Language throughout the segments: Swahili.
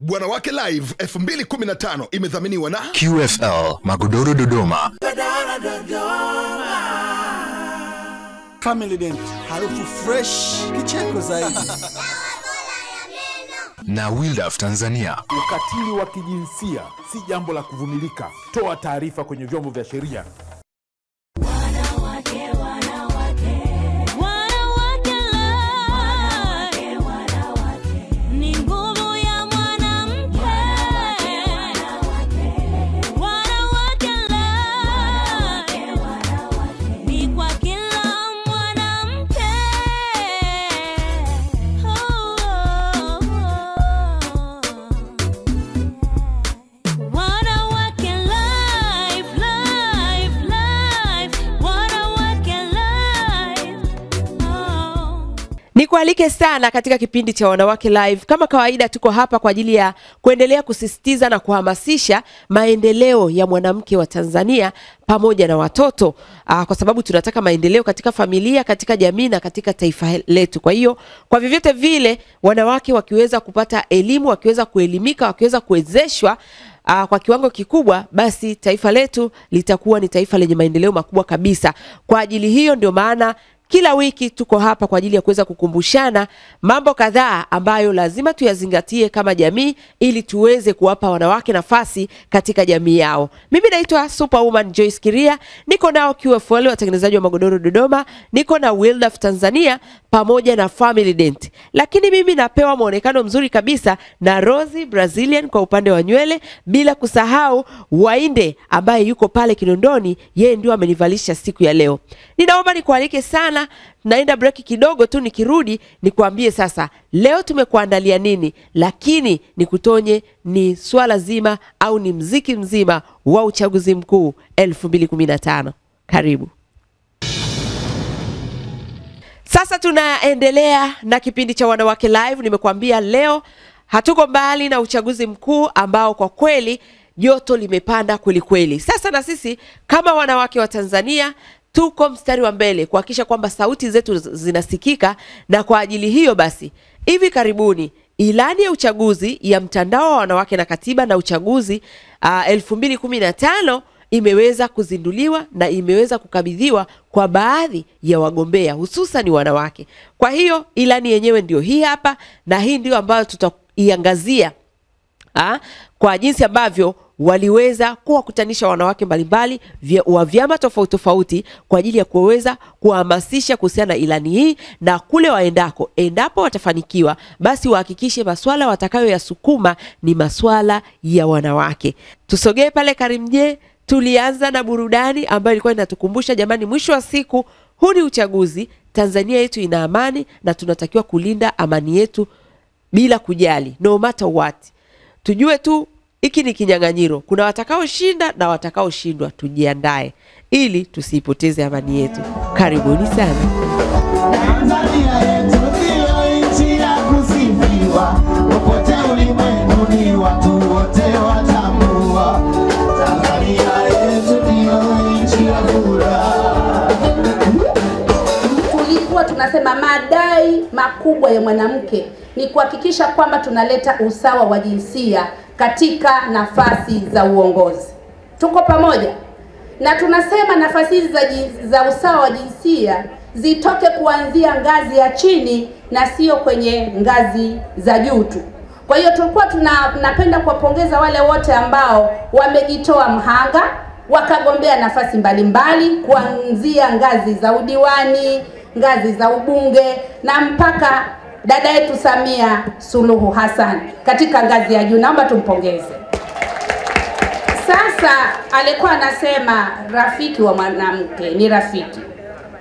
Wanawake Live 2015 imedhaminiwa na QFL Magodoro Dodoma. Family Dent, harufu fresh, kicheko zaidi. Na Wildaf Tanzania. Ukatili wa kijinsia si jambo la kuvumilika. Toa taarifa kwenye vyombo vya sheria. Nikualike sana katika kipindi cha Wanawake Live. Kama kawaida tuko hapa kwa ajili ya kuendelea kusisitiza na kuhamasisha maendeleo ya mwanamke wa Tanzania pamoja na watoto. Kwa sababu tunataka maendeleo katika familia, katika jamii na katika taifa letu. Kwa hiyo kwa vyovyote vile wanawake wakiweza kupata elimu, wakiweza kuelimika, wakiweza kuwezeshwa kwa kiwango kikubwa, basi taifa letu litakuwa ni taifa lenye maendeleo makubwa kabisa. Kwa ajili hiyo ndio maana kila wiki tuko hapa kwa ajili ya kuweza kukumbushana mambo kadhaa ambayo lazima tuyazingatie kama jamii ili tuweze kuwapa wanawake nafasi katika jamii yao. Mimi naitwa Superwoman Joyce Kiria, niko nao QFL watengenezaji wa magodoro Dodoma, niko na Wildaf Tanzania pamoja na Family Dent. Lakini mimi napewa muonekano mzuri kabisa na Rosie Brazilian kwa upande wa nywele, bila kusahau Wainde ambaye yuko pale Kinondoni, yeye ndio amenivalisha siku ya leo. Ninaomba nikualike sana, naenda break kidogo tu, nikirudi nikuambie sasa leo tumekuandalia nini, lakini nikutonye ni swala zima au ni mziki mzima wa uchaguzi mkuu 2015. Karibu. Sasa tunaendelea na kipindi cha Wanawake Live. Nimekuambia leo hatuko mbali na uchaguzi mkuu ambao kwa kweli joto limepanda kweli kweli. Sasa na sisi kama wanawake wa Tanzania tuko mstari wa mbele kuhakikisha kwamba sauti zetu zinasikika, na kwa ajili hiyo basi hivi karibuni ilani ya uchaguzi ya mtandao wa wanawake na katiba na uchaguzi 2015 imeweza kuzinduliwa na imeweza kukabidhiwa kwa baadhi ya wagombea hususan wanawake. Kwa hiyo ilani yenyewe ndio hii hapa, na hii ndio ambayo tutaiangazia kwa jinsi ambavyo waliweza kuwakutanisha wanawake mbalimbali wa vyama tofauti tofauti kwa ajili ya kuweza kuhamasisha kuhusiana na ilani hii, na kule waendako, endapo watafanikiwa, basi wahakikishe masuala watakayoyasukuma ni masuala ya wanawake. Tusogee pale Karimje. Tulianza na burudani ambayo ilikuwa inatukumbusha jamani, mwisho wa siku huu ni uchaguzi, Tanzania yetu ina amani na tunatakiwa kulinda amani yetu bila kujali, no matter what. Tujue tu hiki ni kinyang'anyiro, kuna watakao shinda na watakao shindwa. Tujiandae ili tusipoteze amani yetu. Karibuni sana. Tanzania yetu ndio nchi ya kusifiwa, popote ulimwenguni watu wote watambua. Tanzania yetu ndio nchi ya furaha. Tulikuwa tunasema madai makubwa ya mwanamke ni kuhakikisha kwamba tunaleta usawa wa jinsia katika nafasi za uongozi. Tuko pamoja? Na tunasema nafasi hizi za usawa wa jinsia zitoke kuanzia ngazi ya chini na sio kwenye ngazi za juu tu. Kwa hiyo tulikuwa tunapenda kuwapongeza wale wote ambao wamejitoa mhanga wakagombea nafasi mbalimbali kuanzia ngazi za udiwani, ngazi za ubunge na mpaka dada yetu Samia Suluhu Hassan katika ngazi ya juu. Naomba tumpongeze. Sasa alikuwa anasema rafiki wa mwanamke ni rafiki.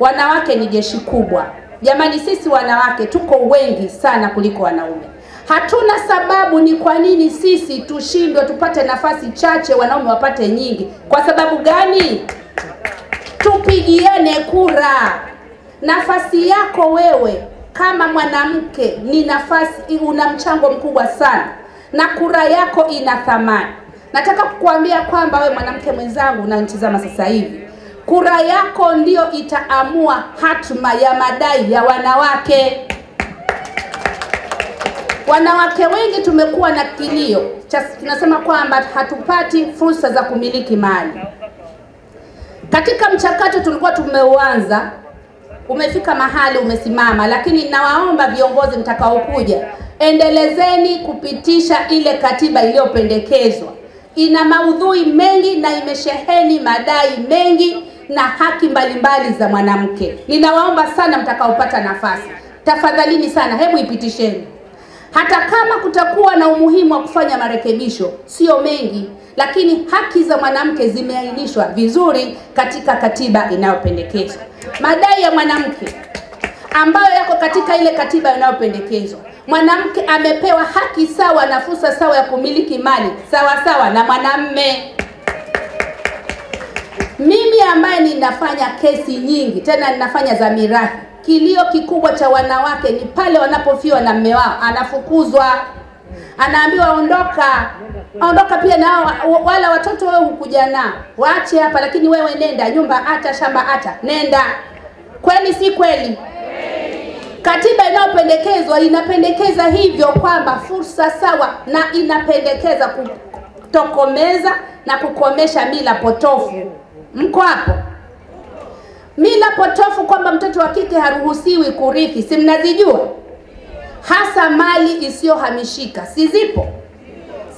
Wanawake ni jeshi kubwa. Jamani, sisi wanawake tuko wengi sana kuliko wanaume. Hatuna sababu ni kwa nini sisi tushindwe tupate nafasi chache, wanaume wapate nyingi. Kwa sababu gani? Tupigiane kura. Nafasi yako wewe kama mwanamke ni nafasi, una mchango mkubwa sana na kura yako ina thamani. Nataka kukuambia kwamba wewe mwanamke mwenzangu unanitazama sasa hivi, kura yako ndio itaamua hatma ya madai ya wanawake. Wanawake wengi tumekuwa na kilio, tunasema kwamba hatupati fursa za kumiliki mali. Katika mchakato tulikuwa tumeuanza, umefika mahali umesimama, lakini nawaomba viongozi mtakaokuja, endelezeni kupitisha ile katiba iliyopendekezwa. Ina maudhui mengi na imesheheni madai mengi na haki mbalimbali za mwanamke. Ninawaomba sana mtakaopata nafasi, tafadhalini sana, hebu ipitisheni. Hata kama kutakuwa na umuhimu wa kufanya marekebisho, sio mengi, lakini haki za mwanamke zimeainishwa vizuri katika katiba inayopendekezwa. Madai ya mwanamke ambayo yako katika ile katiba inayopendekezwa, mwanamke amepewa haki sawa na fursa sawa ya kumiliki mali sawa na mwanamume. Mimi ambaye ninafanya kesi nyingi, tena ninafanya za mirathi, kilio kikubwa cha wanawake ni pale wanapofiwa na mume wao, anafukuzwa, anaambiwa ondoka pia nao, wala watoto wewe hukuja nao, waache hapa, lakini wewe nenda, nyumba hata shamba hata nenda. Kweli si kweli? Katiba inayopendekezwa inapendekeza hivyo kwamba fursa sawa, na inapendekeza kutokomeza na kukomesha mila potofu. Mko hapo? Mila potofu kwamba mtoto wa kike haruhusiwi kurithi, si mnazijua? Hasa mali isiyohamishika, si zipo?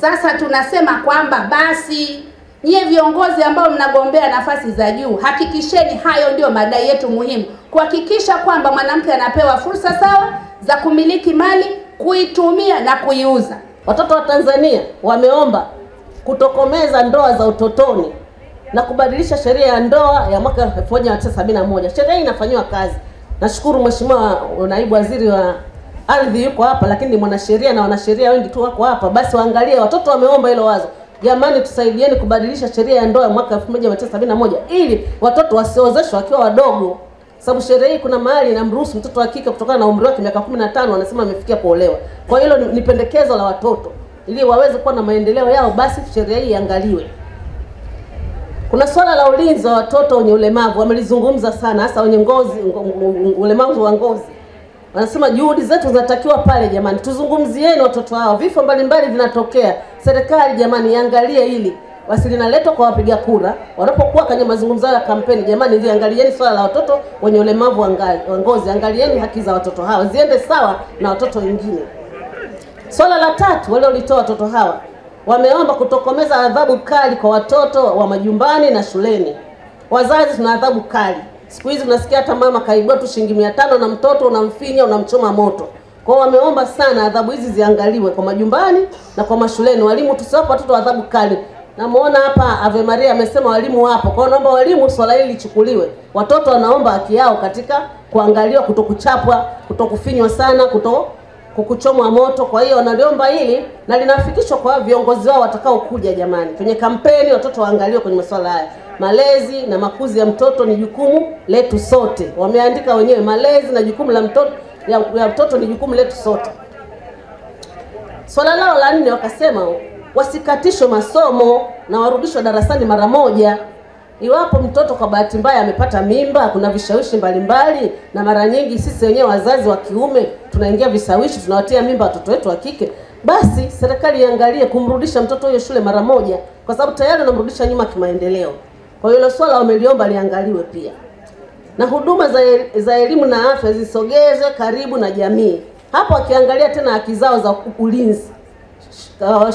Sasa tunasema kwamba basi nyie viongozi ambao mnagombea nafasi za juu, hakikisheni hayo ndio madai yetu muhimu, kuhakikisha kwamba mwanamke anapewa fursa sawa za kumiliki mali, kuitumia na kuiuza. Watoto wa Tanzania wameomba kutokomeza ndoa za utotoni na kubadilisha sheria ya ndoa ya mwaka 1971. Sheria hii inafanywa kazi. Nashukuru Mheshimiwa Naibu Waziri wa Ardhi yuko hapa, lakini mwanasheria na wanasheria wengi tu wako hapa. Basi waangalie, watoto wameomba hilo wazo. Jamani, tusaidieni kubadilisha sheria ya ndoa ya mwaka 1971 ili watoto wasiozeshwe wakiwa wadogo. Sababu sheria hii kuna mahali inamruhusu mtoto wa kike kutokana na umri wake miaka 15 wanasema amefikia kuolewa. Kwa hilo ni pendekezo la watoto ili waweze kuwa na maendeleo yao, basi sheria hii iangaliwe. Kuna swala la ulinzi wa watoto wenye ulemavu, wamelizungumza sana, hasa wenye ulemavu wa ngozi. Wanasema juhudi zetu zinatakiwa pale, jamani, tuzungumzieni watoto hao. Vifo mbalimbali vinatokea. Serikali jamani iangalie hili. Basi linaletwa kwa wapiga kura wanapokuwa kwenye mazungumzo ya kampeni. Jamani, liangalieni swala la watoto wenye ulemavu wa ngozi. Angalieni haki za watoto hawa ziende sawa na watoto wengine. Swala la tatu waliolitoa watoto hawa, wameomba kutokomeza adhabu kali kwa watoto wa majumbani na shuleni. Wazazi tuna adhabu kali. Siku hizi tunasikia hata mama kaibua tu shilingi 500 na mtoto unamfinya, unamchoma moto. Kwa hiyo wameomba sana adhabu hizi ziangaliwe kwa majumbani na kwa mashuleni. Walimu tusiwape watoto adhabu kali. Namuona hapa Ave Maria amesema walimu hapo. Kwa hiyo naomba walimu swala hili lichukuliwe. Watoto wanaomba haki yao katika kuangaliwa, kutokuchapwa, kutokufinywa sana, kukuchomwa moto. Kwa hiyo wanaliomba hili na linafikishwa kwa viongozi wao watakao kuja. Jamani, kwenye kampeni watoto waangaliwe kwenye masuala haya. Malezi na makuzi ya mtoto ni jukumu letu sote. Wameandika wenyewe, malezi na jukumu la mtoto ya mtoto ni jukumu letu sote. Swala lao la 4 wakasema wasikatishwe masomo na warudishwe darasani mara moja. Iwapo mtoto kwa bahati mbaya amepata mimba, kuna vishawishi mbalimbali, na mara nyingi sisi wenyewe wazazi wa kiume tunaingia vishawishi, tunawatia mimba watoto wetu wa kike. Basi serikali iangalie kumrudisha mtoto huyo shule mara moja, kwa sababu tayari anamrudisha nyuma kimaendeleo. Kwa hiyo swala wameliomba liangaliwe pia. Na huduma za elimu na afya zisogezwe karibu na jamii. Hapo wakiangalia tena haki zao za ulinzi.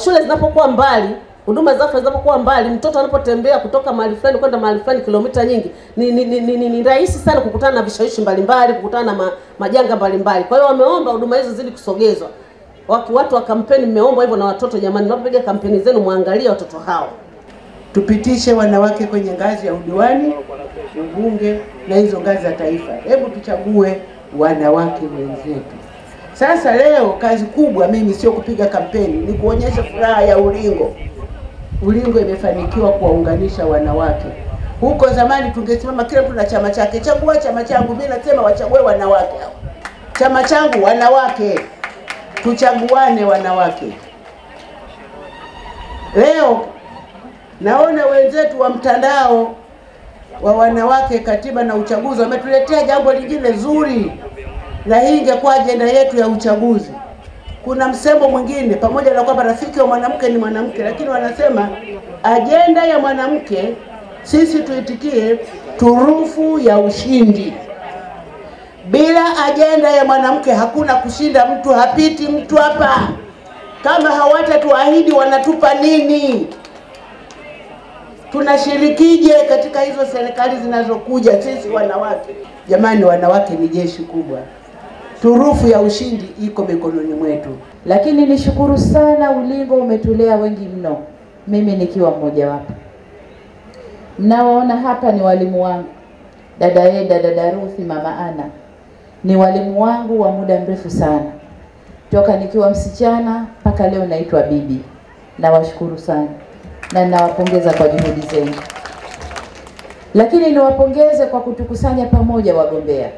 Shule zinapokuwa mbali, huduma za afya zinapokuwa mbali, mtoto anapotembea kutoka mahali fulani kwenda mahali fulani kilomita nyingi, ni rahisi sana kukutana na vishawishi mbalimbali, kukutana na majanga mbalimbali. Kwa hiyo wameomba huduma hizo zili kusogezwa. Watu wa kampeni mmeomba hivyo na watoto, jamani, mnapopiga kampeni zenu muangalie watoto hao. Tupitishe wanawake kwenye ngazi ya udiwani, ubunge na hizo ngazi za taifa. Hebu tuchague wanawake wenzetu. Sasa leo kazi kubwa mimi sio kupiga kampeni, ni kuonyesha furaha ya Ulingo. Ulingo imefanikiwa kuwaunganisha wanawake. Huko zamani tungesimama kila mtu na chama chake. Chagua chama changu, mimi nasema wachague wanawake. Chama changu wanawake. Tuchaguane wanawake. Leo naona wenzetu wa mtandao wa wanawake katiba na uchaguzi wametuletea jambo lingine zuri, na hii ingekuwa ajenda yetu ya uchaguzi, kuna msemo mwingine, pamoja na kwamba rafiki wa mwanamke ni mwanamke, lakini wanasema ajenda ya mwanamke sisi tuitikie turufu ya ushindi. Bila ajenda ya mwanamke hakuna kushinda, mtu hapiti mtu hapa. Kama hawatatuahidi wanatupa nini? Tunashirikije katika hizo serikali zinazokuja sisi wanawake? Jamani, wanawake ni jeshi kubwa. Turufu ya ushindi iko mikononi mwetu. Lakini nishukuru sana, Ulingo umetulea wengi mno, mimi nikiwa mmoja wapo. Mnaoona hapa ni walimu wangu, dada Eda, dada Ruthi, mama Ana, ni walimu wangu wa muda mrefu sana, toka nikiwa msichana mpaka leo naitwa bibi. Nawashukuru sana na nawapongeza kwa juhudi zenu. Lakini niwapongeze kwa kutukusanya pamoja wagombea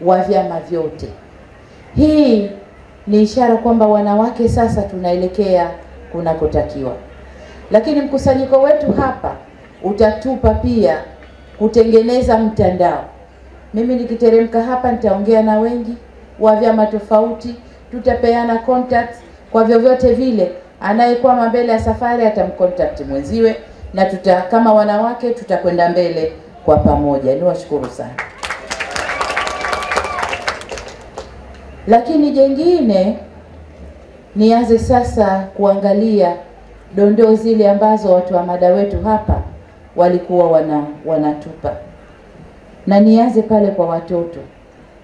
wa vyama vyote. Hii ni ishara kwamba wanawake sasa tunaelekea kunakotakiwa. Lakini mkusanyiko wetu hapa utatupa pia kutengeneza mtandao. Mimi nikiteremka hapa nitaongea na wengi wa vyama tofauti, tutapeana contacts, kwa vyovyote vile anayekwama mbele ya safari atamcontact mwenziwe, na kama wanawake tutakwenda mbele kwa pamoja. Niwashukuru sana. Lakini jengine, nianze sasa kuangalia dondoo zile ambazo watu wa mada wetu hapa walikuwa wanatupa. Na nianze pale kwa watoto.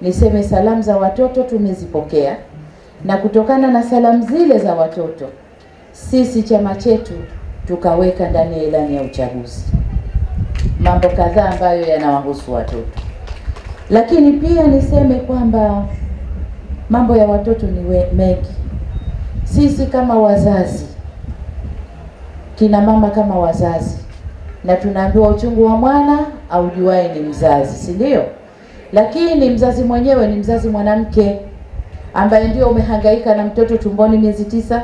Niseme salamu za watoto tumezipokea, na kutokana na salamu zile za watoto, sisi chama chetu tukaweka ndani ya ilani ya uchaguzi mambo kadhaa ambayo yanawahusu watoto. Lakini pia niseme kwamba mambo ya watoto ni mengi. Sisi kama wazazi, kina mama kama wazazi, na tunaambiwa uchungu wa mwana aujuae ni mzazi, si ndio? Lakini mzazi mwenyewe ni mzazi mwanamke ambaye ndio umehangaika na mtoto tumboni miezi 9,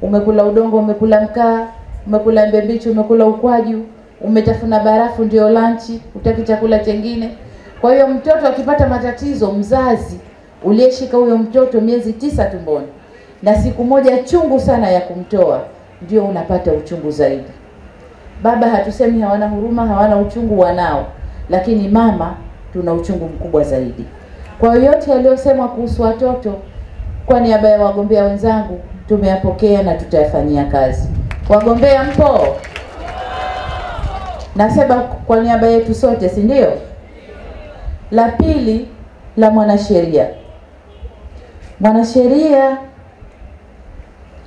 umekula udongo, umekula mkaa, umekula embe mbichi, umekula ukwaju, umetafuna barafu ndio lunch, utaki chakula kingine. Kwa hiyo mtoto akipata matatizo, mzazi uliyeshika huyo mtoto miezi 9 tumboni na siku moja chungu sana ya kumtoa, ndio unapata uchungu zaidi. Baba hatusemi hawana huruma, hawana uchungu, wanao, lakini mama tuna uchungu mkubwa zaidi. Kwa hiyo yote yaliyosema kuhusu watoto, kwa niaba ya wagombea wenzangu tumeyapokea na tutayafanyia kazi. Wagombea mpo? Nasema kwa niaba yetu sote, si ndio? La pili, la mwanasheria. Mwanasheria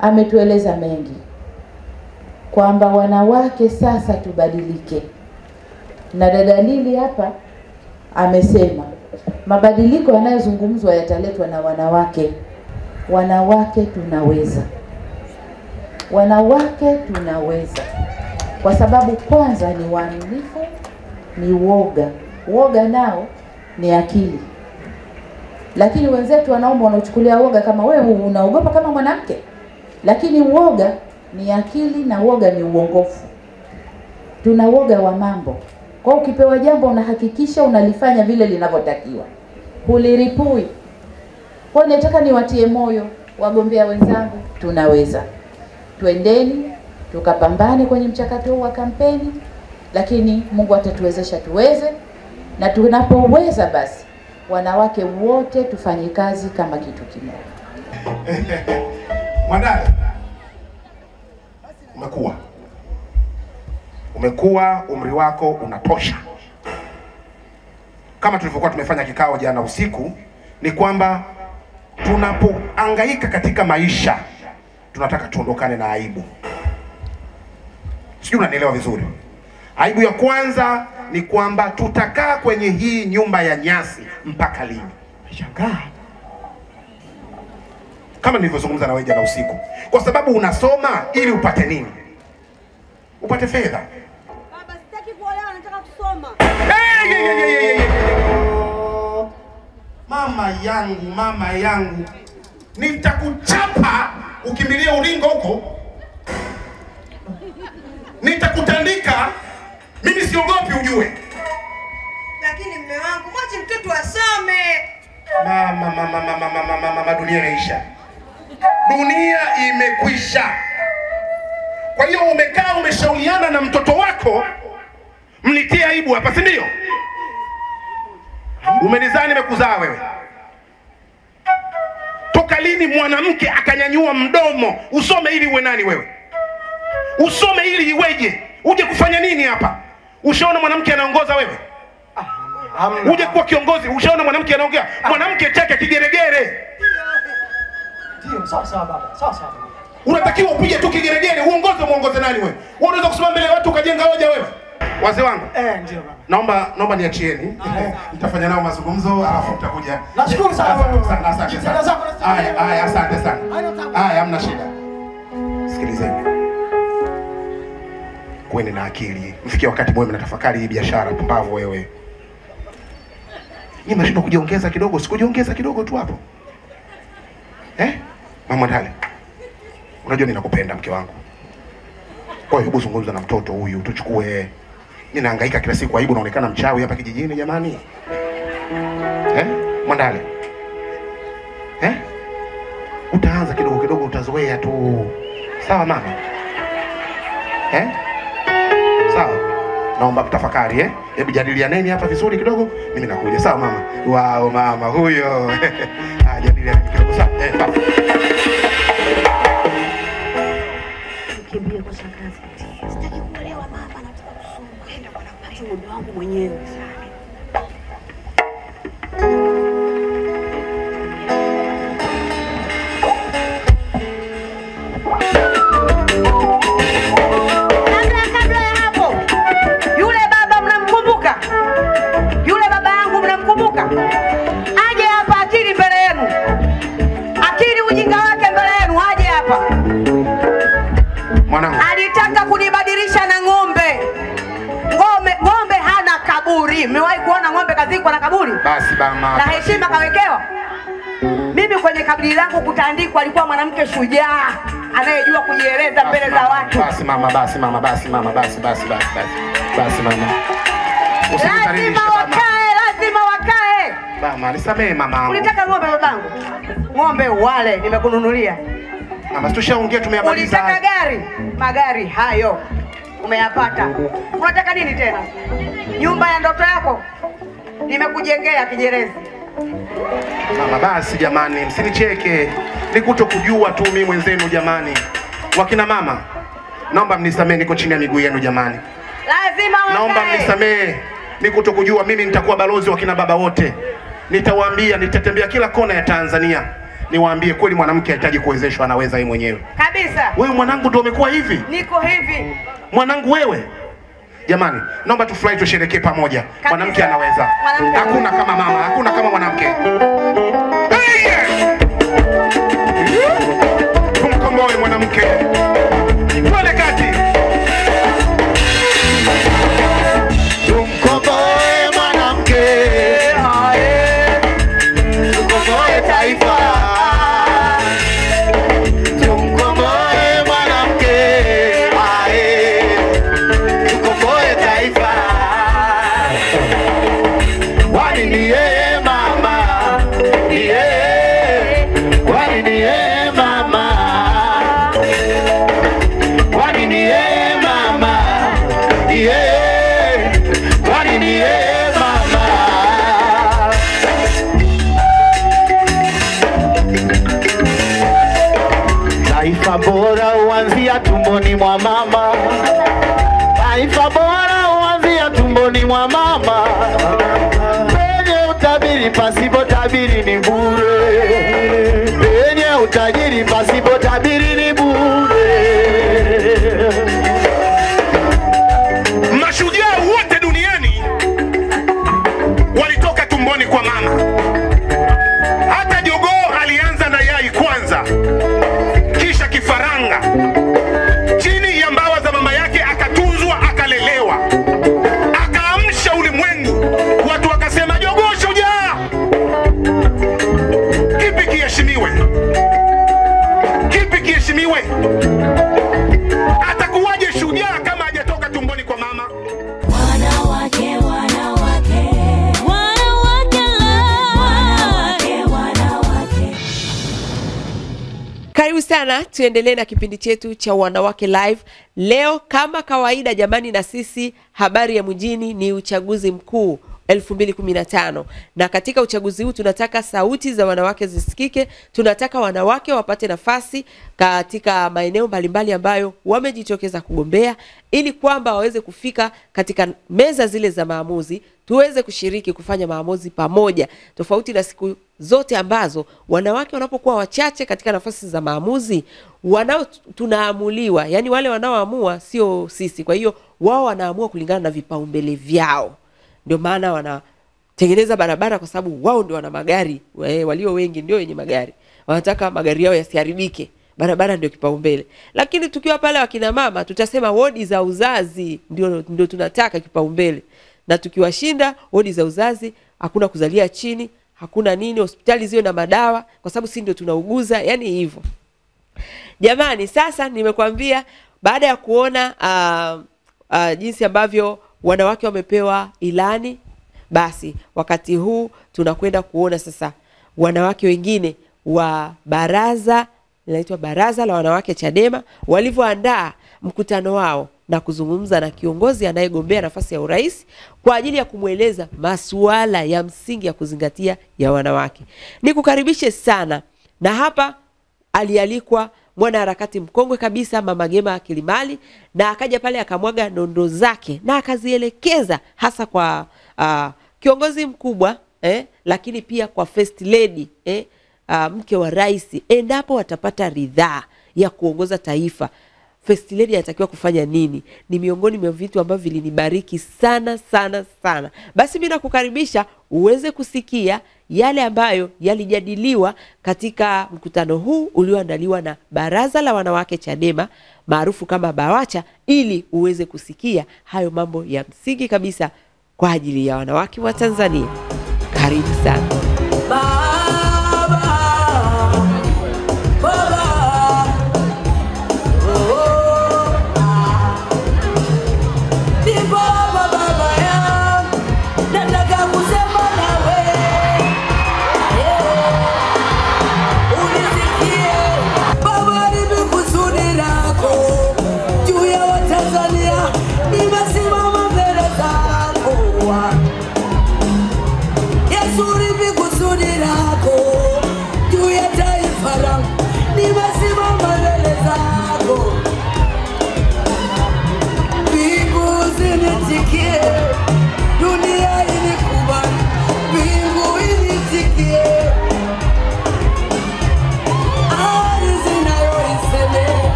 ametueleza mengi kwamba wanawake sasa tubadilike, na dada Lili hapa amesema mabadiliko yanayozungumzwa yataletwa na wanawake. Wanawake tunaweza, wanawake tunaweza, kwa sababu kwanza ni waaminifu, ni woga. Woga nao ni akili, lakini wenzetu wanaume wanachukulia woga kama wewe unaogopa kama mwanamke, lakini woga ni akili na woga ni uongofu. Tuna woga wa mambo. Kwa ukipewa jambo unahakikisha unalifanya vile linavyotakiwa, huliripui. Kwa nataka niwatie moyo wagombea wenzangu, tunaweza. Twendeni tukapambane kwenye mchakato huu wa kampeni, lakini Mungu atatuwezesha tuweze, na tunapoweza basi wanawake wote tufanye kazi kama kitu kimoja. Mwandale, umekuwa umri wako unatosha. Kama tulivyokuwa tumefanya kikao jana usiku, ni kwamba tunapohangaika katika maisha tunataka tuondokane na aibu. Sijui unanielewa vizuri. Aibu ya kwanza ni kwamba tutakaa kwenye hii nyumba ya nyasi mpaka lini? Shangaa. Kama nilivyozungumza na wewe jana usiku, kwa sababu unasoma ili upate nini? Upate fedha. Baba, sitaki kuolewa, nataka kusoma. Mama yangu, nitakuchapa ukimbilia ulingo huko. Nitakutandika, mimi siogopi ujue. Lakini mume wangu, mwache mtoto asome. Mama, dunia inaisha. dunia imekwisha. Kwa hiyo umekaa umeshauriana na mtoto wako, mnitie aibu hapa, si ndio? Umenizaa nimekuzaa wewe. Toka lini mwanamke akanyanyua mdomo usome ili uwe nani wewe? Usome ili iweje? Uje kufanya nini hapa? Ushaona mwanamke anaongoza wewe? Uje kuwa kiongozi, ushaona mwanamke anaongea? Mwanamke chake kigeregere. Ndio, sawa baba, sawa. Unatakiwa upige tu kigeregere, muongoze nani wewe? Wewe unaweza kusimama mbele ya watu ukajenga hoja wewe? Wazee wangu. Ndio baba. Naomba niachieni. Nitafanya nao mazungumzo alafu mtakuja. Nashukuru sana. Asante sana. Haya, asante sana. Haya, hamna shida. Sikilizeni. Kuweni na akili. Mfikie wakati mwe mnatafakari hii biashara pumbavu wewe. Ni mashindano kujiongeza kidogo, sikujiongeza kidogo tu hapo. Mama Ndale. Unajua ninakupenda mke wangu. Kwa hiyo hebu zungumza na mtoto huyu, tuchukue. Mimi nahangaika kila siku, aibu naonekana mchawi hapa kijijini jamani. Mwandale. Utaanza kidogo utazoea tu. Sawa mama? Sawa. Naomba kutafakari Hebu jadilianeni hapa vizuri kidogo. Mimi nakuja. Sawa mama? Wow mama huyo. Jadilianeni kidogo sawa. Kimbie kwa shangazi. Sitaki kutolewa mama, nataka kusoma. Nenda kwa napata mume wangu mwenyewe. Kabla ya hapo, yule baba mnamkumbuka? Yule baba yangu mnamkumbuka? Aje hapa akili mbele yenu. Akili ujinga wake mbele yenu, aje hapa. Mwanangu. Alitaka kunibadilisha na ng'ombe. Ng'ombe hana kaburi. Mmewahi kuona ng'ombe kazikwa na kaburi? Basi mama. Na heshima kawekewa. Mimi kwenye kaburi langu kutaandikwa alikuwa mwanamke shujaa anayejua kujieleza mbele za watu. Basi mama. Basi mama. Lazima wakae. Mama, nisamehe mama. Ulitaka ng'ombe babangu? Ng'ombe wale nimekununulia. Mama, tushaongea tumeyamaliza. Ulitaka gari? Magari hayo umeyapata. Unataka nini tena? Nyumba ya ndoto yako nimekujengea Kijerezi. Mama, basi jamani, msinicheke. Ni kutokujua tu mimi mwenzenu jamani. Wakina mama, naomba mnisamehe, niko chini ya miguu yenu jamani. Lazima wakae. Naomba mnisamehe, ni kutokujua. Mimi nitakuwa balozi wa kina baba wote. Nitawaambia, nitatembea kila kona ya Tanzania. Niwaambie kweli mwanamke anahitaji kuwezeshwa, anaweza yeye mwenyewe. Kabisa. Wewe mwanangu ndio umekuwa hivi? Niko hivi. Mwanangu wewe. Jamani, naomba tufurahi tusherekee pamoja. Mwanamke anaweza. Hakuna kama mama, hakuna kama mwanamke. Tumkomboe mwanamke. Twende kati. Tumkomboe mwanamke. Tumkomboe taifa. Tumkomboe mwanamke. Tukomboe taifa. Kwani ni yeye mama. Ni yeye. Kwani ni yeye mama. Kwani ni yeye mama. Ni yeye. Kwani ni yeye mama. Taifa bora huanzia tumboni mwa mama. Taifa bora huanzia tumboni mwa mama. Penye utabiri pasipo tabiri ni bure. Penye utajiri pasipo tabiri ni bure. Mashujaa wote duniani walitoka tumboni kwa mama. Hata jogoo alianza na yai kwanza, kisha kifaranga. Chini ya mbawa za mama yake akatunzwa, akalelewa, akaamsha ulimwengu. Watu wakasema jogoo shujaa. Kipi kiheshimiwe? Kipi kiheshimiwe? Atakuwaje shujaa kama hajatoka tumboni kwa mama? Wanawake Karibu sana, tuendelee na kipindi chetu cha Wanawake Live. Leo kama kawaida jamani, na sisi habari ya mjini ni uchaguzi mkuu 2015. Na katika uchaguzi huu tunataka sauti za wanawake zisikike, tunataka wanawake wapate nafasi katika maeneo mbalimbali ambayo wamejitokeza kugombea, ili kwamba waweze kufika katika meza zile za maamuzi, tuweze kushiriki kufanya maamuzi pamoja, tofauti na siku zote ambazo wanawake wanapokuwa wachache katika nafasi za maamuzi, tunaamuliwa, yani wale wanaoamua sio sisi. Kwa hiyo wao wanaamua kulingana na vipaumbele vyao. Ndio maana wanatengeneza barabara kwa sababu wao ndio wana magari, walio wengi ndio wenye magari. Wanataka magari yao yasiharibike. Barabara ndio kipaumbele. Lakini tukiwa pale wakina mama tutasema wodi za uzazi ndio tunataka kipaumbele. Na tukiwashinda wodi za uzazi, hakuna kuzalia chini, hakuna nini, hospitali ziwe na madawa kwa sababu sisi ndio tunauguza, yani hivyo. Jamani, sasa nimekwambia baada ya kuona jinsi ambavyo wanawake wamepewa ilani, basi wakati huu tunakwenda kuona sasa wanawake wengine wa baraza, linaitwa Baraza la Wanawake Chadema, walivyoandaa mkutano wao na kuzungumza na kiongozi anayegombea nafasi ya urais kwa ajili ya kumweleza masuala ya msingi ya kuzingatia ya wanawake. Nikukaribishe sana, na hapa alialikwa mwanaharakati mkongwe kabisa Mama Gema Kilimali, na akaja pale akamwaga nondo zake na akazielekeza hasa kwa kiongozi mkubwa lakini pia kwa first lady mke wa rais, endapo watapata ridhaa ya kuongoza taifa, first lady anatakiwa kufanya nini. Ni miongoni mwa vitu ambavyo vilinibariki sana sana sana. Basi mimi nakukaribisha uweze kusikia yale ambayo yalijadiliwa katika mkutano huu ulioandaliwa na Baraza la Wanawake Chadema maarufu kama BAWACHA, ili uweze kusikia hayo mambo ya msingi kabisa kwa ajili ya wanawake wa Tanzania. Karibu sana.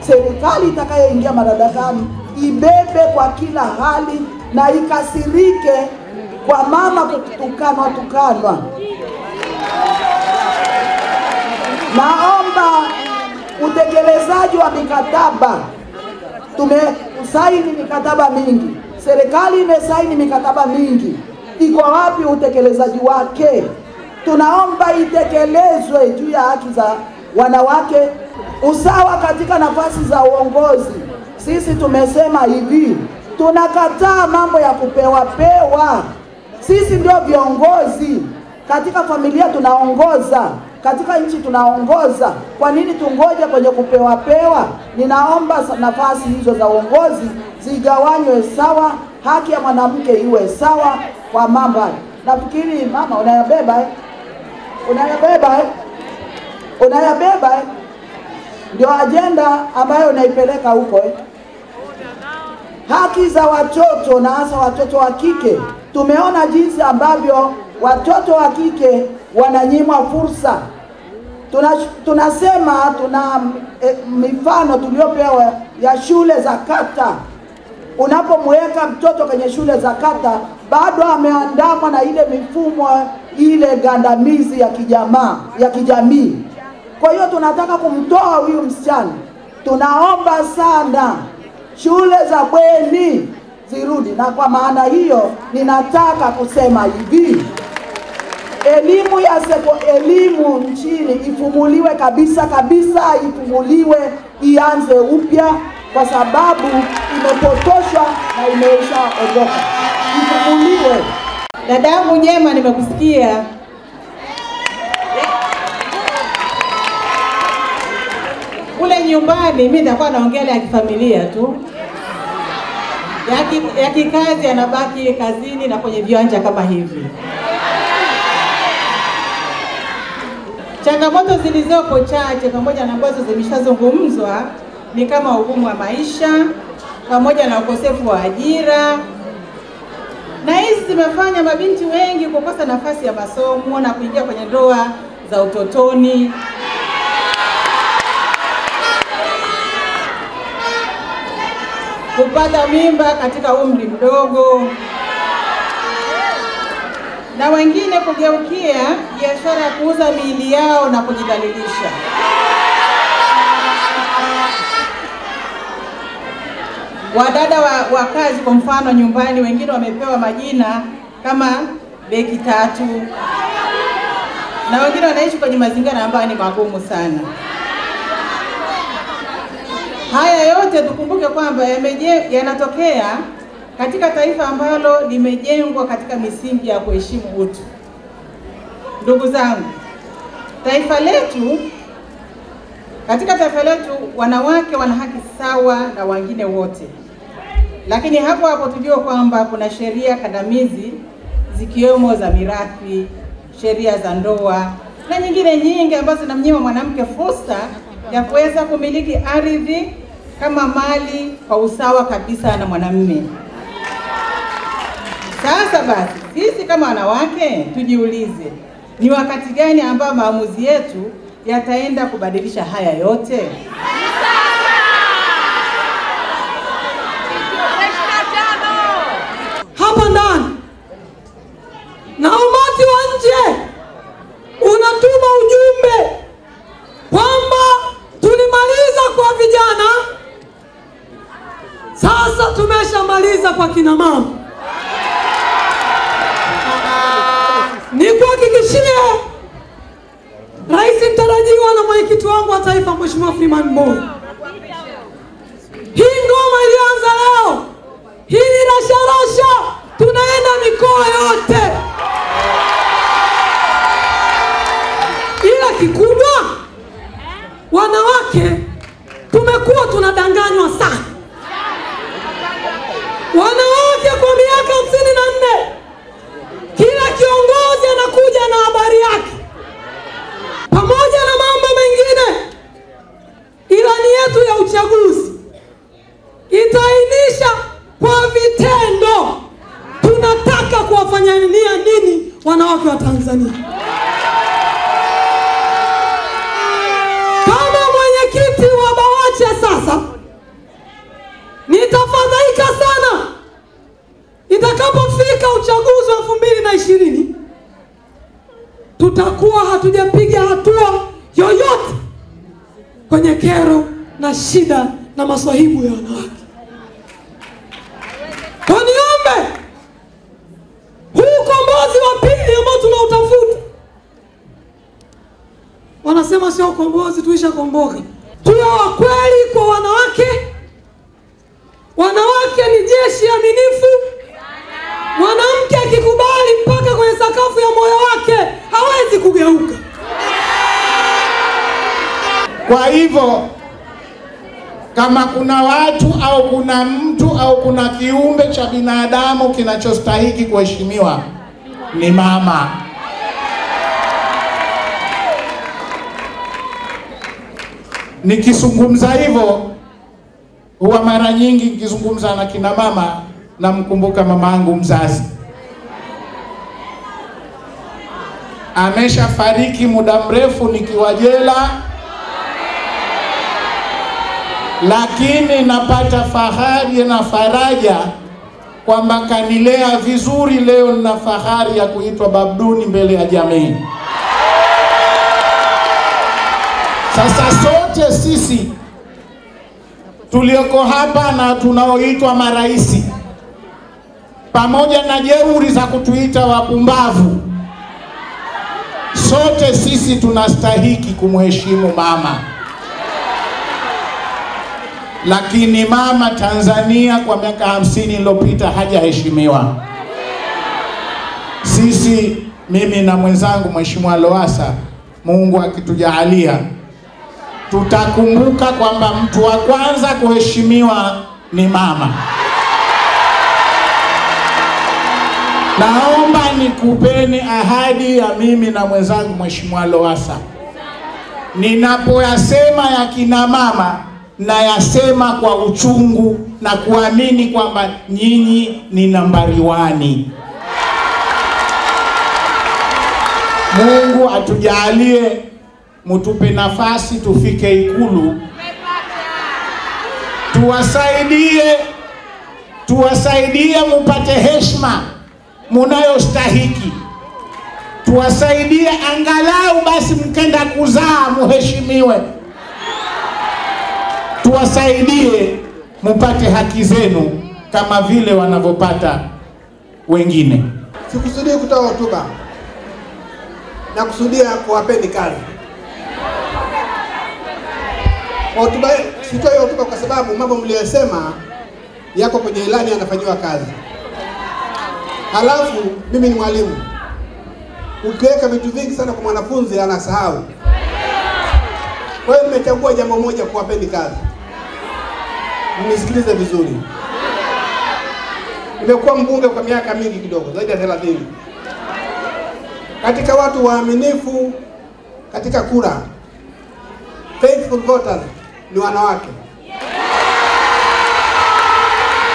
Serikali itakayoingia madarakani ibebe kwa kila hali na ikasirike kwa mama kutukanwa. Naomba utekelezaji wa mikataba. Tumesaini mikataba mingi, serikali imesaini mikataba mingi, iko wapi utekelezaji wake? Tunaomba itekelezwe juu ya haki za wanawake, usawa katika nafasi za uongozi. Sisi tumesema hivi, tunakataa mambo ya kupewa. Sisi ndio viongozi, katika familia tunaongoza, katika nchi tunaongoza. Kwa nini tungoje kwenye kupewa? Ninaomba nafasi hizo za uongozi zigawanywe sawa, haki ya mwanamke iwe sawa kwa mama. Nafikiri mama unayabeba ndio agenda ambayo unaipeleka huko. Haki za watoto na hasa watoto wa kike. Tumeona jinsi ambavyo watoto wa kike wananyimwa fursa. Tunasema tuna mifano tuliopewa ya shule za kata. Unapomweka mtoto kwenye shule za kata, bado ameandamwa na ile mifumo ile gandamizi ya kijamii. Kwa hiyo tunataka kumtoa huyu msichana. Tunaomba sana shule za bweni zirudi. Na kwa maana hiyo ninataka kusema hivi, elimu nchini ifumuliwe kabisa, ifumuliwe, ianze upya, kwa sababu imepotoshwa na imeshaondoka. Ifumuliwe. Dadangu Nyema, nimekusikia. Kule nyumbani mimi nitakuwa naongea ya kifamilia tu. Ya kikazi anabaki kazini na kwenye viwanja kama hivi. Changamoto zilizopo chache pamoja na ambazo zimeshazungumzwa ni kama ugumu wa maisha pamoja na ukosefu wa ajira. Na hizi zimefanya mabinti wengi kukosa nafasi ya masomo na kuingia kwenye ndoa za utotoni. Kupata mimba katika umri mdogo. Na wengine kugeukia biashara ya kuuza miili yao na kujidhalilisha. Wadada wa kazi kwa mfano nyumbani, wengine wamepewa majina kama beki tatu. Na wengine wanaishi kwenye mazingira ambayo ni magumu sana. Haya yote tukumbuke kwamba yanatokea katika taifa ambalo limejengwa katika misingi ya kuheshimu utu. Ndugu zangu, katika taifa letu wanawake wana haki sawa na wengine wote. Lakini hapo tujue kwamba kuna sheria kandamizi zikiwemo za mirathi, sheria za ndoa na nyingine nyingi ambazo zinamnyima mwanamke fursa ya kuweza kumiliki ardhi kama mali kwa usawa kabisa na mwanamume. Sasa basi, sisi kama wanawake tujiulize, ni wakati gani ambao maamuzi yetu yataenda kubadilisha haya yote? Hapa ndani na umati wa nje unatuma ujumbe kwamba tulimaliza kwa vijana, sasa tumeshamaliza kwa kina mama. Nikuhakikishie Rais mtarajiwa na mwenyekiti wangu wa taifa Mheshimiwa Freeman Mbowe, hii ngoma ilianza leo, hili rasharasha tunaenda mikoa yote. Ila kikubwa, wanawake tumekuwa tunadanganywa sana. Wanawake kwa miaka 54 kila kiongozi anakuja na habari yake pamoja na mambo mengine. Ilani yetu ya uchaguzi itainisha kwa vitendo tunataka kuwafanyia nini wanawake wa Tanzania. Kama mwenyekiti wa BAWACHA sasa, nitafadhaika sana itakapofika uchaguzi wa 2020 tutakuwa hatujapiga hatua yoyote kwenye kero na shida na maswahibu ya wanawake. Kwa niombe, huu ukombozi wa pili ambao tunautafuta, wanasema sio ukombozi, tuishakomboka. Tuwe wa kweli kwa wanawake. Wanawake ni jeshi aminifu. Mwanamke akikubali mpaka kwenye sakafu ya moyo wake hawezi kugeuka. Kwa hivyo kama kuna watu au kuna mtu au kuna kiumbe cha binadamu kinachostahili kuheshimiwa, ni mama. Nikizungumza hivyo, huwa mara nyingi nikizungumza na kina mama namkumbuka mamangu mzazi. Ameshafariki muda mrefu nikiwa jela, lakini napata fahari na faraja kwamba kanilea vizuri. Leo nina fahari ya kuitwa Babduni mbele ya jamii. Sasa sote sisi tulioko hapa na tunaoitwa maraisi, pamoja na jeuri za kutuita wapumbavu, sote sisi tunastahiki kumheshimu mama. Lakini mama Tanzania kwa miaka 50 iliyopita hajaheshimiwa. Sisi, mimi na mwenzangu Mheshimiwa Lowassa, Mungu akitujalia, tutakumbuka kwamba mtu wa kwanza kuheshimiwa ni mama. Naomba nikupeni ahadi ya mimi na mwenzangu Mheshimiwa Lowassa. Ninapoyasema ya kina mama, na yasema kwa uchungu na kuamini kwamba nyinyi ni nambari 1. Mungu atujalie, mutupe nafasi tufike Ikulu, tuwasaidie mupate heshima munayostahiki, tuwasaidie angalau basi mkenda kuzaa muheshimiwe, tuwasaidie mupate haki zenu kama vile wanavyopata wengine. Sikusudii kutoa hotuba, na kusudia kuwapeni kazi. Hotuba, sitoi hotuba kwa sababu mambo mliyosema yako kwenye ilani yanafanywa kazi. Halafu mimi ni mwalimu. Ukiweka vitu vingi sana kwa mwanafunzi anasahau. Kwa hiyo nimechagua jambo moja, kuwapeni kazi. Mnisikilize vizuri. Nimekuwa mbunge kwa miaka mingi kidogo, zaidi ya 30. Katika watu waaminifu katika kura, faithful voters, ni wanawake.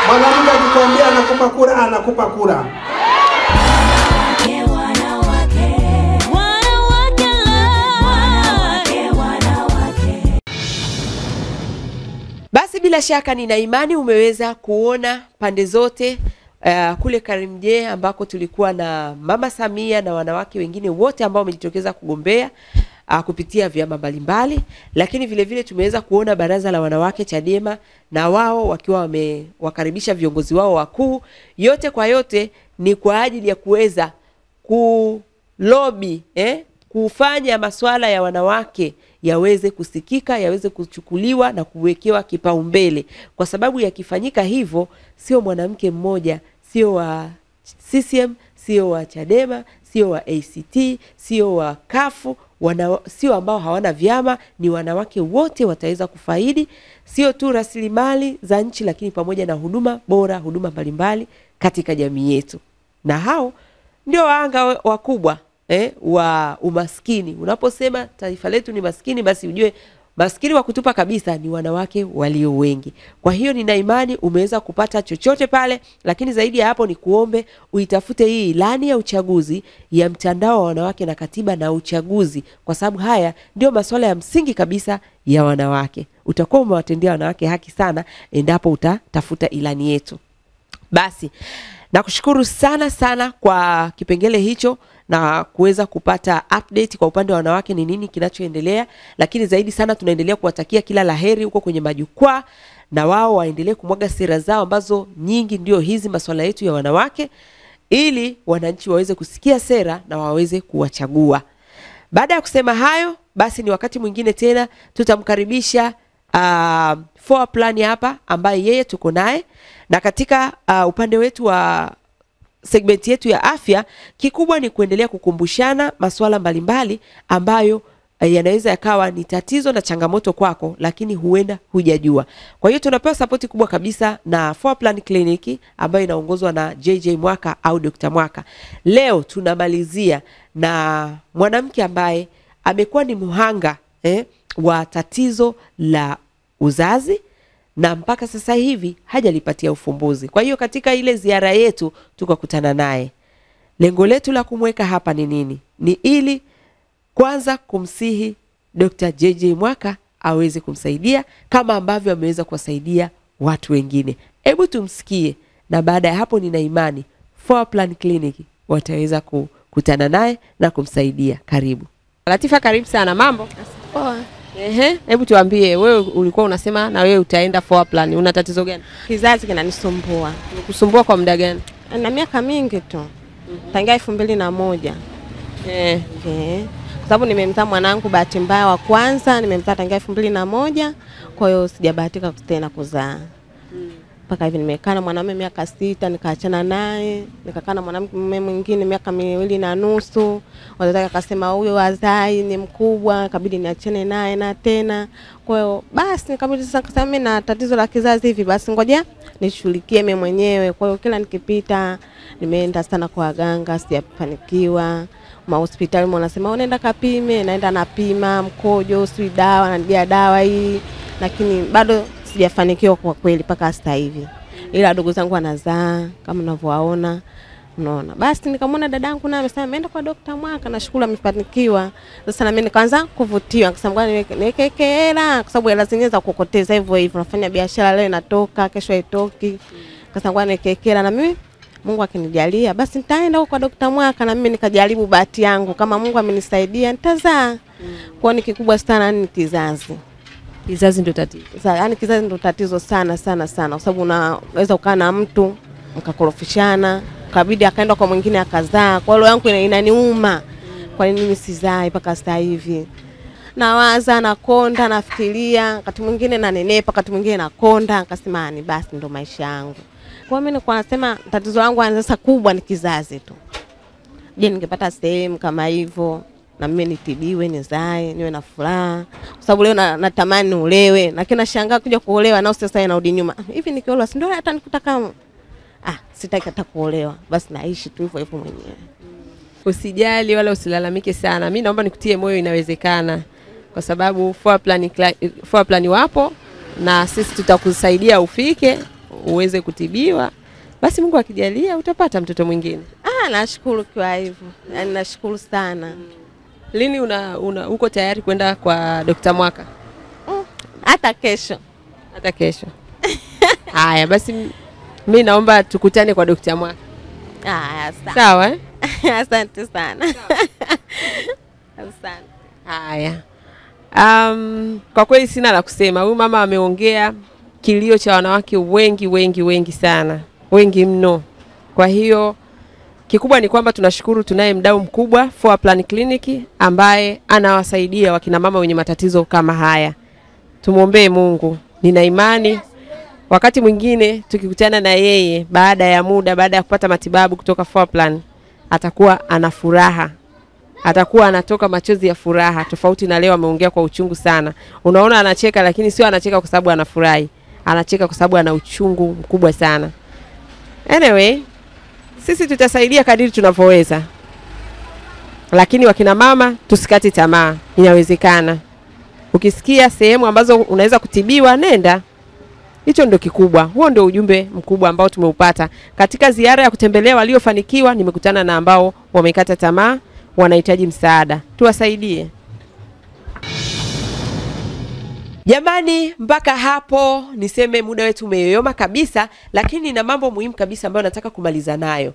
Mwanamke akikwambia anakupa kura, anakupa kura. Basi bila shaka nina imani umeweza kuona pande zote kule Karimjee ambako tulikuwa na Mama Samia na wanawake wengine wote ambao wamejitokeza kugombea kupitia vyama mbalimbali, lakini vile vile tumeweza kuona baraza la wanawake Chadema na wao wakiwa wamewakaribisha viongozi wao wakuu. Yote kwa yote ni kwa ajili ya kuweza kulobi kufanya masuala ya wanawake yaweze kusikika, yaweze kuchukuliwa na kuwekewa kipaumbele, kwa sababu yakifanyika hivyo sio mwanamke mmoja, sio wa CCM, sio wa Chadema, sio wa ACT, sio wa kafu, sio ambao hawana vyama, ni wanawake wote wataweza kufaidi sio tu rasilimali za nchi, lakini pamoja na huduma bora, huduma mbalimbali katika jamii yetu. Na hao ndio waanga wakubwa wa umaskini. Unaposema taifa letu ni maskini, basi ujue maskini wa kutupa kabisa ni wanawake walio wengi. Kwa hiyo nina imani umeweza kupata chochote pale, lakini zaidi ya hapo ni kuombe uitafute hii ilani ya uchaguzi ya mtandao wa wanawake na katiba na uchaguzi, kwa sababu haya ndio masuala ya msingi kabisa ya wanawake. Utakuwa umewatendea wanawake haki sana endapo utatafuta ilani yetu. Basi nakushukuru sana sana kwa kipengele hicho na kuweza kupata update kwa upande wa wanawake ni nini kinachoendelea, lakini zaidi sana tunaendelea kuwatakia kila laheri huko kwenye majukwaa, na wao waendelee kumwaga sera zao ambazo nyingi ndio hizi masuala yetu ya wanawake, ili wananchi waweze kusikia sera na waweze kuwachagua. Baada ya kusema hayo, basi ni wakati mwingine tena tutamkaribisha for plan hapa ambaye yeye tuko naye, na katika upande wetu wa segment yetu ya afya, kikubwa ni kuendelea kukumbushana masuala mbalimbali ambayo yanaweza yakawa ni tatizo na changamoto kwako, lakini huenda hujajua. Kwa hiyo tunapewa support kubwa kabisa na 4Plan Clinic ambayo inaongozwa na JJ Mwaka au Dr. Mwaka. Leo tunamalizia na mwanamke ambaye amekuwa ni muhanga wa tatizo la uzazi na mpaka sasa hivi hajalipatia ufumbuzi. Kwa hiyo katika ile ziara yetu tukakutana naye. Lengo letu la kumweka hapa ni nini? Ni ili kwanza kumsihi Dr. JJ Mwaka aweze kumsaidia kama ambavyo ameweza kuwasaidia watu wengine. Hebu tumsikie, na baada ya hapo nina imani 4Plan Clinic wataweza kukutana naye na kumsaidia. Karibu. Latifa, karibu sana. Mambo? Poa. Hebu tuambie, wewe ulikuwa unasema na wewe utaenda for plan. Una tatizo gani? Kizazi kinanisumbua. Kusumbua kwa muda gani? Na miaka mingi tu. Tangia 2001. Kwa sababu nimemzaa mwanangu bahati mbaya wa kwanza, nimemzaa tangia 2001, kwa hiyo sijabahatika tena kuzaa. Mpaka hivi nimekaa na mwanamume miaka 6, nikaachana naye, nikakaa na mwanamume mwingine miaka 2.5. Wazazi akasema huyo wazai ni mkubwa, ikabidi niachane naye na tena. Kwa hiyo basi nikabidi sasa kusema mimi na tatizo la kizazi hivi, basi ngoja nishughulikie mimi mwenyewe. Kwa hiyo kila nikipita nimeenda sana kwa waganga, sijafanikiwa. Hospitali wanasema unaenda kapime, naenda napima mkojo, si dawa, naandikia dawa hii, lakini bado sijafanikiwa kwa kweli mpaka sasa hivi. Ila ndugu zangu wanazaa kama mnavyowaona, unaona. Basi nikamwona dadangu na amesema ameenda kwa Dr. Mwaka, nashukuru amefanikiwa. Sasa na mimi nikaanza kuvutiwa, akasema niweke hela kwa sababu hela zenyewe za kukoteza hivyo hivyo, nafanya biashara leo inatoka, kesho haitoki. Akasema niweke hela na mimi Mungu akinijalia basi nitaenda huko kwa Dr. Mwaka na mimi nikajaribu bahati yangu, kama Mungu amenisaidia nitazaa. Kwa ni kikubwa sana ni kizazi. Kizazi ndio tatizo. Yaani kizazi ndio tatizo sana sana sana, kwa sababu unaweza ukaa na mtu mkakorofishana, kabidi akaenda kwa mwingine akazaa. Kwa hiyo yangu inaniuma. Kwa nini mimi sizai mpaka sasa hivi? Nawaza, nakonda, nafikiria, wakati mwingine nanenepa, wakati mwingine nakonda, akasema ni basi ndio maisha yangu. Kwa mimi nilikuwa nasema tatizo langu sasa kubwa ni kizazi tu. Je, ningepata sehemu kama hivyo na mimi nitibiwe, nizae, niwe na furaha. Kwa sababu leo natamani ulewe, lakini nashangaa kuja kuolewa na sasa inarudi nyuma. Hivi nikiolewa si ndio hata nikutaka sitaki hata kuolewa. Basi naishi tu hivyo hivyo mwenyewe. Usijali wala usilalamike sana. Mimi naomba nikutie moyo, inawezekana. Kwa sababu for plan wapo na sisi tutakusaidia ufike uweze kutibiwa. Basi Mungu akijalia utapata mtoto mwingine. Nashukuru kwa hivyo. Yaani nashukuru sana. Lini uko tayari kwenda kwa Dr. Mwaka? Hata kesho. Hata kesho. Haya basi mimi naomba tukutane kwa Dr. Mwaka. Sawa? Asante sana. Asante. Haya. Kwa kweli sina la kusema. Huyu mama ameongea kilio cha wanawake wengi sana. Wengi mno. Kwa hiyo kikubwa ni kwamba tunashukuru tunaye mdau mkubwa For Plan Clinic ambaye anawasaidia wakina mama wenye matatizo kama haya. Tumuombee Mungu. Nina imani wakati mwingine tukikutana na yeye baada ya muda, baada ya kupata matibabu kutoka For Plan, atakuwa ana furaha. Atakuwa anatoka machozi ya furaha, tofauti na leo ameongea kwa uchungu sana. Unaona anacheka, lakini sio anacheka kwa sababu anafurahi. Anacheka kwa sababu ana uchungu mkubwa sana. Anyway, sisi tutasaidia kadiri tunavyoweza. Lakini wakina mama tusikate tamaa, inawezekana. Ukisikia sehemu ambazo unaweza kutibiwa, nenda. Hicho ndio kikubwa. Huo ndio ujumbe mkubwa ambao tumeupata. Katika ziara ya kutembelea waliofanikiwa, nimekutana na ambao wamekata tamaa, wanahitaji msaada. Tuwasaidie. Jamani, mpaka hapo niseme muda wetu umeyoyoma kabisa, lakini na mambo muhimu kabisa ambayo nataka kumaliza nayo.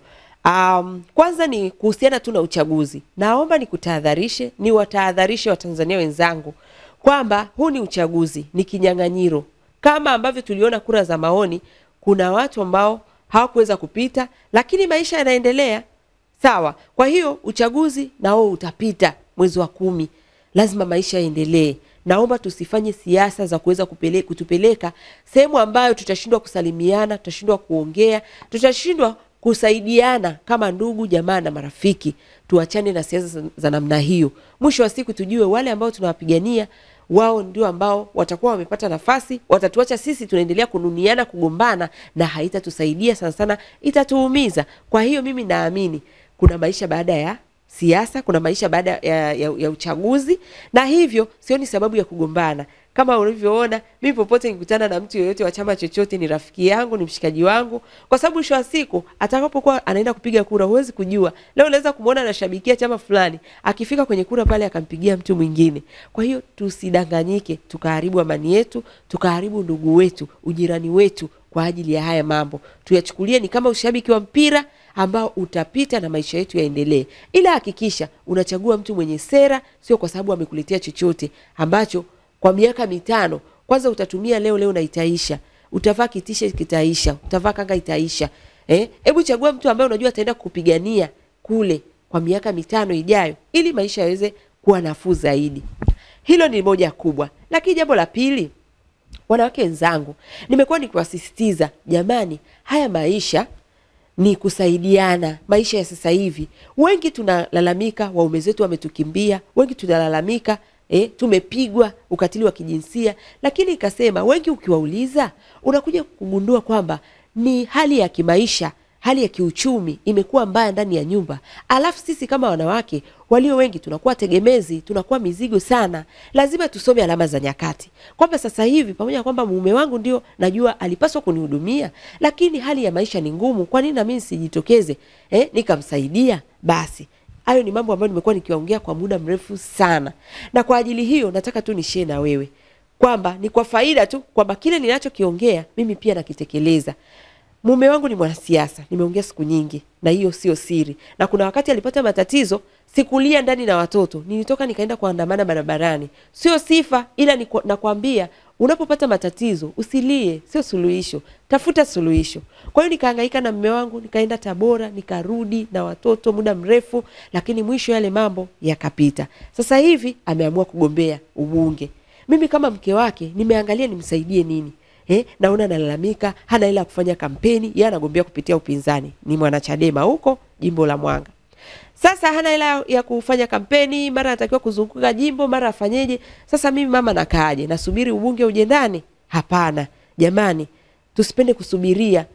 Kwanza ni kuhusiana tu na uchaguzi. Naomba nikutahadharishe, niwatahadharishe Watanzania wenzangu kwamba huu ni uchaguzi, ni kinyang'anyiro. Kama ambavyo tuliona kura za maoni, kuna watu ambao hawakuweza kupita, lakini maisha yanaendelea. Sawa. Kwa hiyo uchaguzi nao utapita mwezi wa 10. Lazima maisha yaendelee. Naomba tusifanye siasa za kuweza kutupeleka sehemu ambayo tutashindwa kusalimiana, tutashindwa kuongea, tutashindwa kusaidiana kama ndugu, jamaa na marafiki. Tuachane na siasa za namna hiyo. Mwisho wa siku tujue wale ambao tunawapigania wao ndio ambao watakuwa wamepata nafasi, watatuacha sisi tunaendelea kununiana, kugombana, na haitatusaidia, sana sana itatuumiza. Kwa hiyo mimi naamini kuna maisha baada ya siasa, kuna maisha baada ya uchaguzi, na hivyo sioni sababu ya kugombana. Kama ulivyoona, mimi popote nikikutana na mtu yeyote wa chama chochote ni rafiki yangu, ni mshikaji wangu, kwa sababu mwisho wa siku atakapokuwa anaenda kupiga kura huwezi kujua. Leo unaweza kumuona anashabikia chama fulani, akifika kwenye kura pale akampigia mtu mwingine. Kwa hiyo tusidanganyike, tukaharibu amani yetu, tukaharibu ndugu wetu, ujirani wetu kwa ajili ya haya mambo. Tuyachukulie ni kama ushabiki wa mpira ambao utapita na maisha yetu yaendelee. Ila hakikisha unachagua mtu mwenye sera, sio kwa sababu amekuletea chochote ambacho kwa miaka 5, kwanza utatumia leo na itaisha. Utavaa kitishe kitaisha, utavaa kanga itaisha. Hebu chagua mtu ambaye unajua ataenda kupigania kule kwa miaka 5 ijayo ili maisha yaweze kuwa nafuu zaidi. Hilo ni moja kubwa. Lakini jambo la pili, wanawake wenzangu, nimekuwa nikiwasisitiza, jamani, haya maisha ni kusaidiana. Maisha ya sasa hivi, wengi tunalalamika waume zetu wametukimbia, wengi tunalalamika tumepigwa, ukatili wa kijinsia, lakini ikasema wengi ukiwauliza unakuja kugundua kwamba ni hali ya kimaisha, hali ya kiuchumi imekuwa mbaya ndani ya nyumba. Alafu sisi kama wanawake walio wengi tunakuwa tegemezi, tunakuwa mizigo sana. Lazima tusome alama za nyakati. Kwamba sasa hivi pamoja kwamba mume wangu ndio najua alipaswa kunihudumia, lakini hali ya maisha ni ngumu. Kwa nini na mimi sijitokeze nikamsaidia? Basi hayo ni mambo ambayo nimekuwa nikiongea kwa muda mrefu sana. Na kwa ajili hiyo nataka tu nishare na wewe kwamba ni kwa faida tu, kwamba kile ninachokiongea mimi pia nakitekeleza. Mume wangu ni mwanasiasa, nimeongea siku nyingi, na hiyo sio siri. Na kuna wakati alipata matatizo, sikulia ndani na watoto, nilitoka nikaenda kuandamana barabarani. Sio sifa, ila nakwambia unapopata matatizo usilie, sio suluhisho, tafuta suluhisho. Kwa hiyo nikahangaika na mume wangu, nikaenda Tabora, nikarudi na watoto muda mrefu, lakini mwisho yale mambo yakapita. Sasa hivi ameamua kugombea ubunge. Mimi kama mke wake nimeangalia nimsaidie nini. Naona nalalamika, hana hela kufanya kampeni, yeye anagombea kupitia upinzani. Ni mwana Chadema huko jimbo la Mwanga. Sasa hana hela ya kufanya kampeni, mara anatakiwa kuzunguka jimbo, mara afanyeje? Sasa mimi mama nakaaje? Nasubiri ubunge uje ndani? Hapana. Jamani, tusipende kusubiria.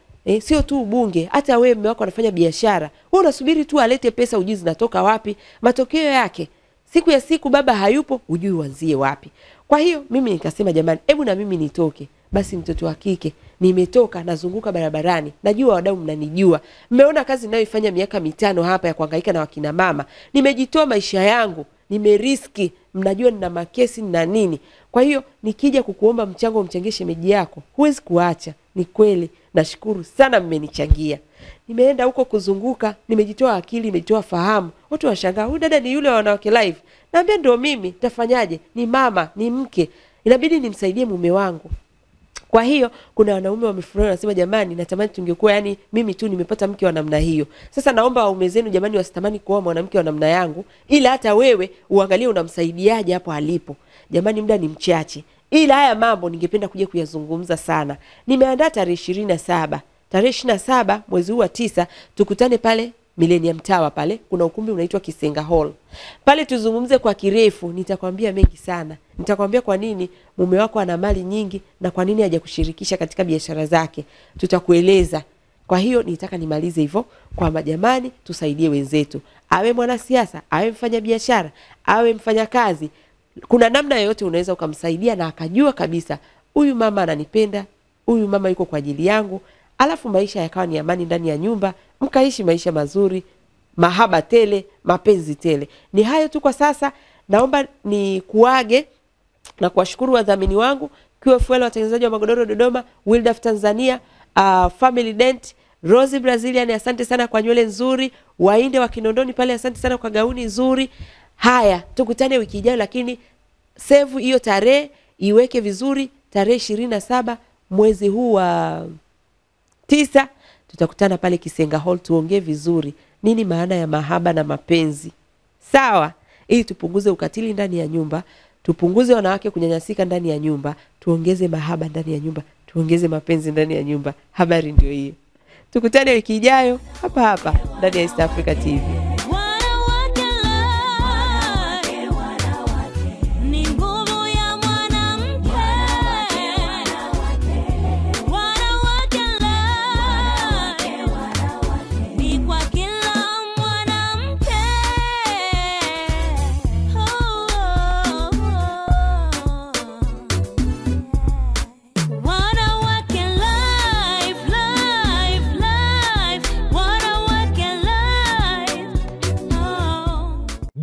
Sio tu ubunge, hata wewe mume wako anafanya biashara. Wewe unasubiri tu alete pesa, ujui zinatoka wapi. Matokeo yake siku ya siku baba hayupo, ujui uanzie wapi. Kwa hiyo mimi nikasema jamani, hebu na mimi nitoke. Basi mtoto wa kike, nimetoka nazunguka barabarani. Najua wadau mnanijua. Mmeona kazi ninayoifanya miaka 5 hapa ya kuhangaika na wakina mama. Nimejitoa maisha yangu, nimeriski, mnajua nina makesi na nini. Kwa hiyo nikija kukuomba mchango umchangie shemeji yako, huwezi kuacha. Ni kweli, nashukuru sana mmenichangia. Nimeenda huko kuzunguka, nimejitoa akili, nimejitoa fahamu. Watu washangaa, huyu dada ni yule wa Wanawake Live. Naambia ndio mimi, tafanyaje? Ni mama, ni mke. Inabidi nimsaidie mume wangu. Kwa hiyo kuna wanaume wamefurahi, wanasema jamani, natamani tungekuwa yani mimi tu nimepata mke wa namna hiyo. Sasa naomba waume zenu jamani wasitamani kuoa mwanamke wa namna yangu, ila hata wewe uangalie unamsaidiaje hapo alipo. Jamani, muda ni mchache. Ila haya mambo ningependa kuja kuyazungumza sana. Nimeandaa tarehe 27. Tarehe 27 mwezi huu wa 9 tukutane pale Millennium Tower pale. Kuna ukumbi unaitwa Kisenga Hall. Pale tuzungumze kwa kirefu, nitakwambia mengi sana. Nitakwambia kwa nini mume wako ana mali nyingi na kwa nini hajakushirikisha katika biashara zake. Tutakueleza. Kwa hiyo nitaka nimalize hivyo kwamba jamani tusaidie wenzetu. Awe mwanasiasa, awe mfanya biashara, awe mfanya kazi. Kuna namna yoyote unaweza ukamsaidia na akajua kabisa huyu mama ananipenda, huyu mama yuko kwa ajili yangu. Alafu maisha yakawa ni amani ndani ya nyumba, mkaishi maisha mazuri, mahaba tele, mapenzi tele. Ni hayo tu kwa sasa. Naomba ni kuage na kuwashukuru wadhamini wangu, QFL watengenezaji wa magodoro Dodoma, Wildaf Tanzania, Family Dent, Rosie Brazilian, asante sana kwa nywele nzuri, Wainde wa Kinondoni pale, asante sana kwa gauni nzuri. Haya, tukutane wiki ijayo, lakini save hiyo tarehe, iweke vizuri, tarehe 27 mwezi huu wa 9 tutakutana pale Kisenga Hall, tuongee vizuri nini maana ya mahaba na mapenzi. Sawa? Ili tupunguze ukatili ndani ya nyumba, tupunguze wanawake kunyanyasika ndani ya nyumba, tuongeze mahaba ndani ya nyumba, tuongeze mapenzi ndani ya nyumba. Habari ndio hiyo. Tukutane wiki ijayo hapa hapa ndani ya East Africa TV.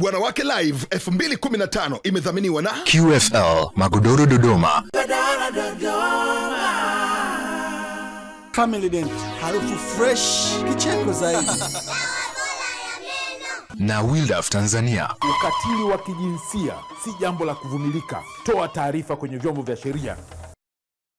Wanawake Live 2015 imedhaminiwa na QFL Magodoro Dodoma. Family Dent, harufu fresh, kicheko zaidi. na Wildaf Tanzania. Ukatili wa kijinsia si jambo la kuvumilika. Toa taarifa kwenye vyombo vya sheria.